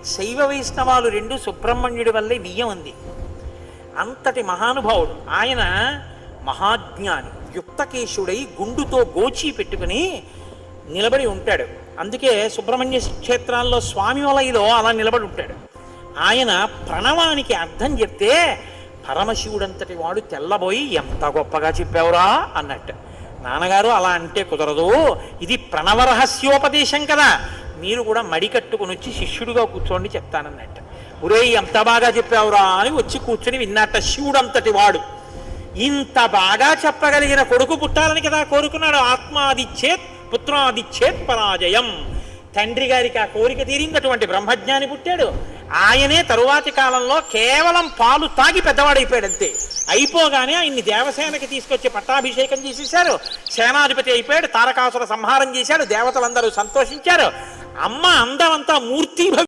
శైవ వైష్ణవాలు రెండు సుబ్రహ్మణ్యుడి వల్లే బియ్యం ఉంది. అంతటి మహానుభావుడు ఆయన. మహాజ్ఞాని, యుక్తకేశుడై గుండుతో గోచి పెట్టుకుని నిలబడి ఉంటాడు. అందుకే సుబ్రహ్మణ్య క్షేత్రాల్లో స్వామి వలయలో అలా నిలబడి ఉంటాడు. ఆయన ప్రణవానికి అర్థం చెప్తే పరమశివుడంతటి వాడు తెల్లబోయి ఎంత గొప్పగా చెప్పావురా అన్నట్టు. నాన్నగారు అలా అంటే కుదరదు, ఇది ప్రణవ రహస్యోపదేశం కదా, మీరు కూడా మడి కట్టుకుని వచ్చి శిష్యుడిగా కూర్చోండి చెప్తానన్నట్టు. ఒరే ఎంత బాగా చెప్పావురా అని వచ్చి కూర్చొని విన్నట్ట. శివుడంతటి వాడు ఇంత బాగా చెప్పగలిగిన కొడుకు పుట్టాలని కదా కోరుకున్నాడు. ఆత్మాదిచ్చేత్ పుత్రాదిచ్చేత్ పరాజయం. తండ్రి గారికి ఆ కోరిక తీరిందటువంటి బ్రహ్మజ్ఞాని పుట్టాడు. ఆయనే తరువాతి కాలంలో కేవలం పాలు తాగి పెద్దవాడైపోయాడు అంతే. అయిపోగానే ఆయన్ని దేవసేనకి తీసుకొచ్చి పట్టాభిషేకం చేసేశారు. సేనాధిపతి అయిపోయాడు. తారకాసుర సంహారం చేశాడు. దేవతలందరూ సంతోషించారు. అమ్మ అందమంతా మూర్తి